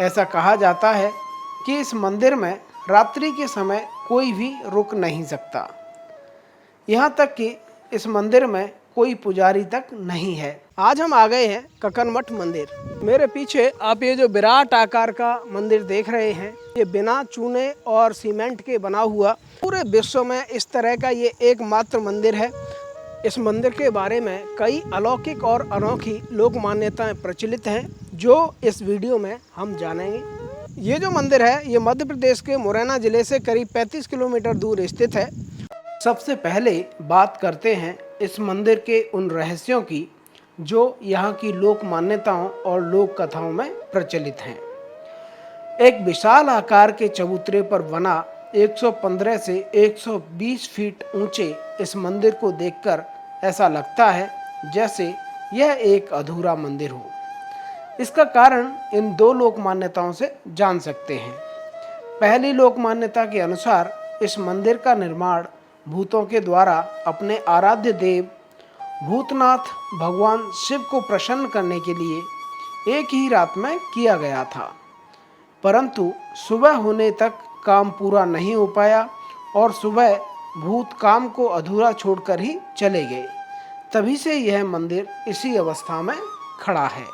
ऐसा कहा जाता है कि इस मंदिर में रात्रि के समय कोई भी रुक नहीं सकता। यहाँ तक कि इस मंदिर में कोई पुजारी तक नहीं है। आज हम आ गए हैं ककनमठ मंदिर। मेरे पीछे आप ये जो विराट आकार का मंदिर देख रहे हैं, ये बिना चूने और सीमेंट के बना हुआ पूरे विश्व में इस तरह का ये एकमात्र मंदिर है। इस मंदिर के बारे में कई अलौकिक और अनोखी लोक मान्यताएं प्रचलित हैं, जो इस वीडियो में हम जानेंगे। ये जो मंदिर है ये मध्य प्रदेश के मुरैना जिले से करीब 35 किलोमीटर दूर स्थित है। सबसे पहले बात करते हैं इस मंदिर के उन रहस्यों की जो यहाँ की लोक मान्यताओं और लोक कथाओं में प्रचलित हैं। एक विशाल आकार के चबूतरे पर बना 115 से 120 फीट ऊंचे इस मंदिर को देखकर ऐसा लगता है जैसे यह एक अधूरा मंदिर हो। इसका कारण इन दो लोक मान्यताओं से जान सकते हैं। पहली लोक मान्यता के अनुसार इस मंदिर का निर्माण भूतों के द्वारा अपने आराध्य देव भूतनाथ भगवान शिव को प्रसन्न करने के लिए एक ही रात में किया गया था, परंतु सुबह होने तक काम पूरा नहीं हो पाया और सुबह भूत काम को अधूरा छोड़कर ही चले गए। तभी से यह मंदिर इसी अवस्था में खड़ा है।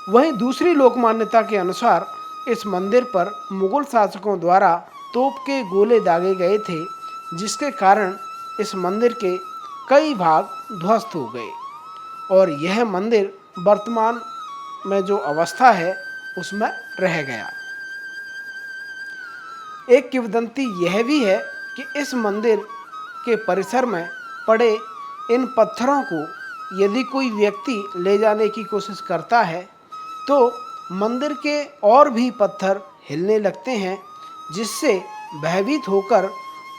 वहीं दूसरी लोक मान्यता के अनुसार इस मंदिर पर मुगल शासकों द्वारा तोप के गोले दागे गए थे, जिसके कारण इस मंदिर के कई भाग ध्वस्त हो गए और यह मंदिर वर्तमान में जो अवस्था है उसमें रह गया। एक किंवदंती यह भी है कि इस मंदिर के परिसर में पड़े इन पत्थरों को यदि कोई व्यक्ति ले जाने की कोशिश करता है तो मंदिर के और भी पत्थर हिलने लगते हैं, जिससे भयभीत होकर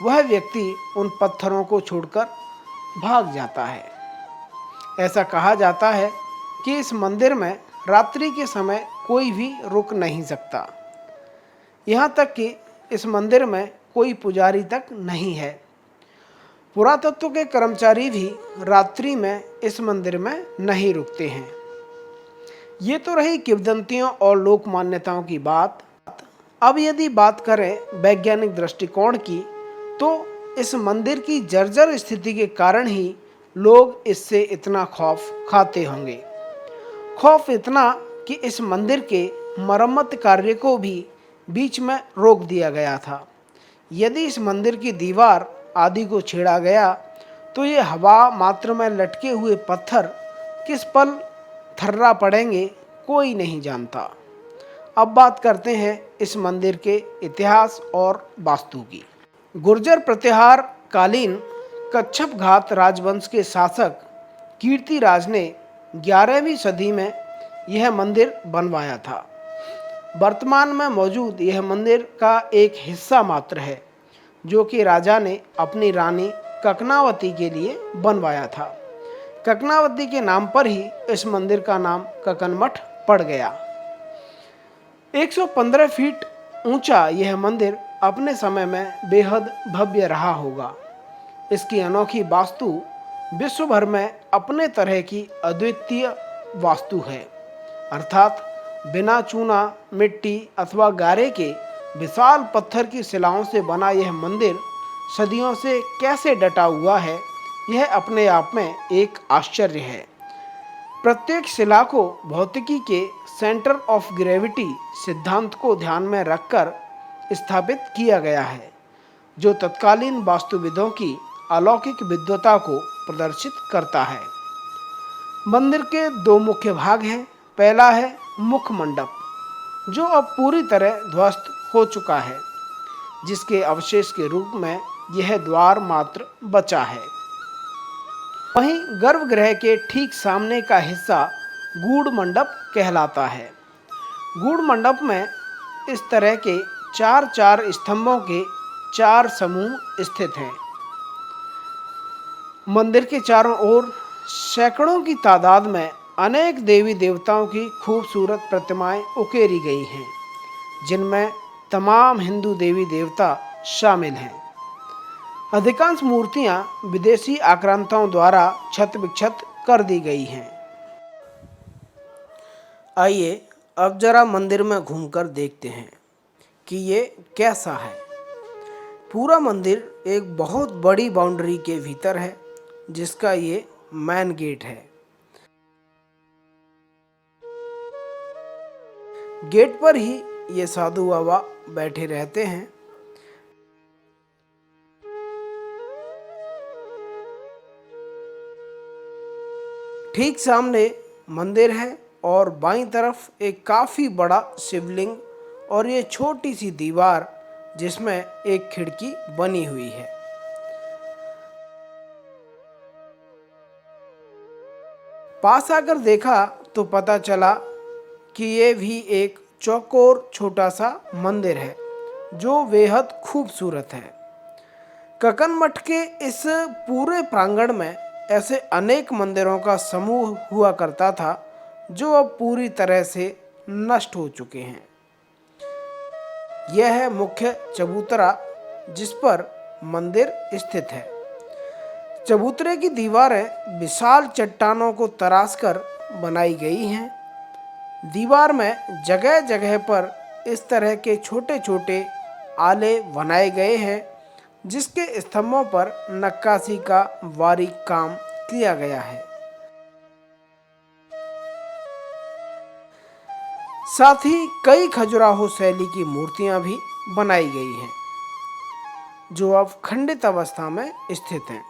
वह व्यक्ति उन पत्थरों को छोड़कर भाग जाता है। ऐसा कहा जाता है कि इस मंदिर में रात्रि के समय कोई भी रुक नहीं सकता। यहाँ तक कि इस मंदिर में कोई पुजारी तक नहीं है। पुरातत्व के कर्मचारी भी रात्रि में इस मंदिर में नहीं रुकते हैं। ये तो रही किंवदंतियों और लोक मान्यताओं की बात। अब यदि बात करें वैज्ञानिक दृष्टिकोण की, तो इस मंदिर की जर्जर स्थिति के कारण ही लोग इससे इतना खौफ खाते होंगे। खौफ इतना कि इस मंदिर के मरम्मत कार्य को भी बीच में रोक दिया गया था। यदि इस मंदिर की दीवार आदि को छेड़ा गया तो ये हवा मात्र में लटके हुए पत्थर किस पल थर्रा पड़ेंगे कोई नहीं जानता। अब बात करते हैं इस मंदिर के इतिहास और वास्तु की। गुर्जर प्रतिहार कालीन कच्छप घात राजवंश के शासक कीर्तिराज ने 11वीं सदी में यह मंदिर बनवाया था। वर्तमान में मौजूद यह मंदिर का एक हिस्सा मात्र है, जो कि राजा ने अपनी रानी ककनावती के लिए बनवाया था। ककनावती के नाम पर ही इस मंदिर का नाम ककनमठ पड़ गया। 115 फीट ऊंचा यह मंदिर अपने समय में बेहद भव्य रहा होगा। इसकी अनोखी वास्तु विश्व भर में अपने तरह की अद्वितीय वास्तु है, अर्थात बिना चूना, मिट्टी अथवा गारे के विशाल पत्थर की शिलाओं से बना यह मंदिर सदियों से कैसे डटा हुआ है, यह अपने आप में एक आश्चर्य है। प्रत्येक शिला को भौतिकी के सेंटर ऑफ ग्रेविटी सिद्धांत को ध्यान में रखकर स्थापित किया गया है, जो तत्कालीन वास्तुविदों की अलौकिक विद्वता को प्रदर्शित करता है। मंदिर के दो मुख्य भाग हैं। पहला है मुख्य मंडप, जो अब पूरी तरह ध्वस्त हो चुका है, जिसके अवशेष के रूप में यह द्वार मात्र बचा है। वहीं गर्भगृह के ठीक सामने का हिस्सा गूढ़ मंडप कहलाता है। गूढ़ मंडप में इस तरह के 4-4 स्तंभों के 4 समूह स्थित हैं। मंदिर के चारों ओर सैकड़ों की तादाद में अनेक देवी देवताओं की खूबसूरत प्रतिमाएं उकेरी गई हैं, जिनमें तमाम हिंदू देवी देवता शामिल हैं। अधिकांश मूर्तियां विदेशी आक्रांताओं द्वारा क्षत विक्षत कर दी गई हैं। आइए अब जरा मंदिर में घूमकर देखते हैं कि ये कैसा है। पूरा मंदिर एक बहुत बड़ी बाउंड्री के भीतर है, जिसका ये मेन गेट है। गेट पर ही ये साधु बाबा बैठे रहते हैं। ठीक सामने मंदिर है और बाईं तरफ एक काफी बड़ा शिवलिंग और ये छोटी सी दीवार जिसमें एक खिड़की बनी हुई है। पास आकर देखा तो पता चला कि ये भी एक चौकोर छोटा सा मंदिर है जो बेहद खूबसूरत है। ककन मठ के इस पूरे प्रांगण में ऐसे अनेक मंदिरों का समूह हुआ करता था जो अब पूरी तरह से नष्ट हो चुके हैं। यह है मुख्य चबूतरा जिस पर मंदिर स्थित है। चबूतरे की दीवारें विशाल चट्टानों को तराशकर बनाई गई हैं। दीवार में जगह जगह पर इस तरह के छोटे छोटे आले बनाए गए हैं जिसके स्तंभों पर नक्काशी का बारीक काम किया गया है। साथ ही कई खजुराहो शैली की मूर्तियां भी बनाई गई हैं जो अब खंडित अवस्था में स्थित हैं।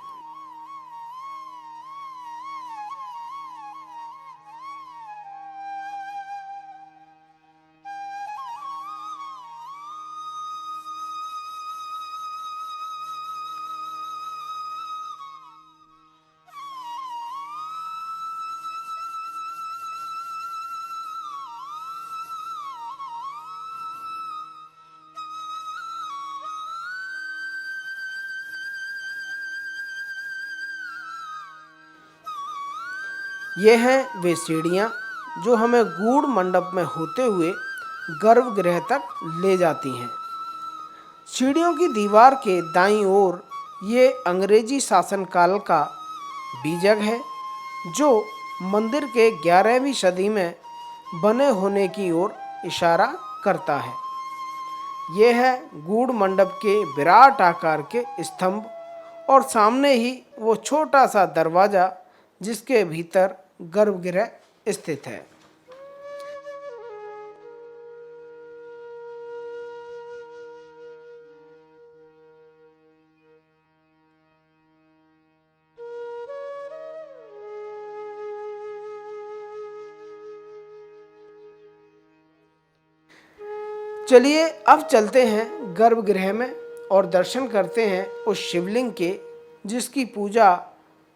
ये हैं वे सीढ़ियाँ जो हमें गूढ़ मंडप में होते हुए गर्भगृह तक ले जाती हैं। सीढ़ियों की दीवार के दाईं ओर ये अंग्रेजी शासनकाल का बीजक है जो मंदिर के 11वीं सदी में बने होने की ओर इशारा करता है। यह है गूढ़ मंडप के विराट आकार के स्तंभ और सामने ही वो छोटा सा दरवाजा जिसके भीतर गर्भगृह स्थित है। चलिए अब चलते हैं गर्भगृह में और दर्शन करते हैं उस शिवलिंग के जिसकी पूजा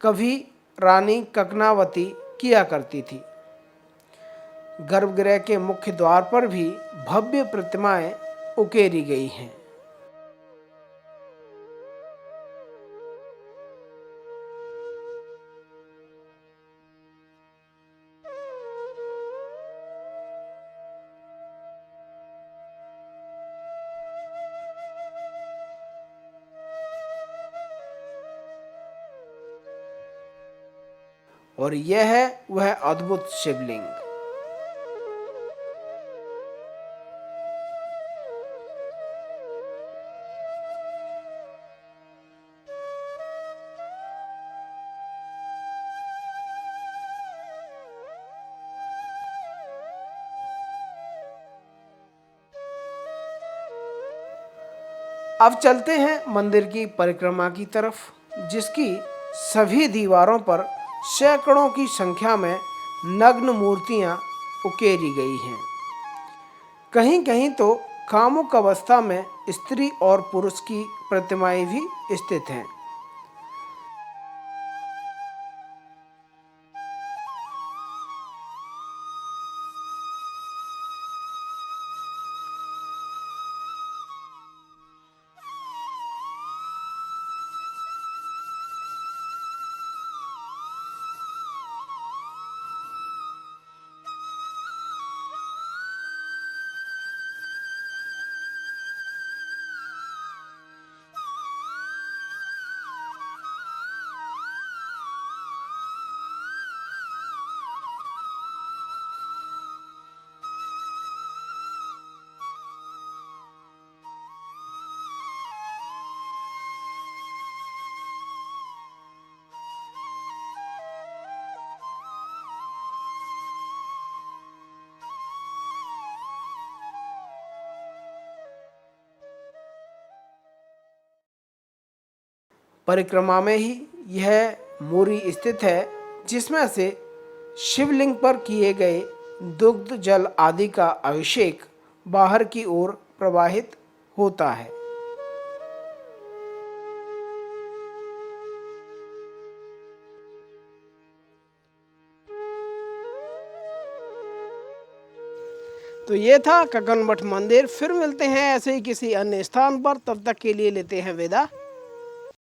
कभी रानी ककनावती किया करती थी। गर्भगृह के मुख्य द्वार पर भी भव्य प्रतिमाएं उकेरी गई हैं। और यह है वह अद्भुत शिवलिंग। अब चलते हैं मंदिर की परिक्रमा की तरफ, जिसकी सभी दीवारों पर सैकड़ों की संख्या में नग्न मूर्तियां उकेरी गई हैं। कहीं कहीं तो कामुक अवस्था में स्त्री और पुरुष की प्रतिमाएं भी स्थित हैं। परिक्रमा में ही यह मोरी स्थित है, जिसमें से शिवलिंग पर किए गए दुग्ध जल आदि का अभिषेक बाहर की ओर प्रवाहित होता है। तो ये था कक्कन मठ मंदिर। फिर मिलते हैं ऐसे ही किसी अन्य स्थान पर, तब तक के लिए लेते हैं विदा।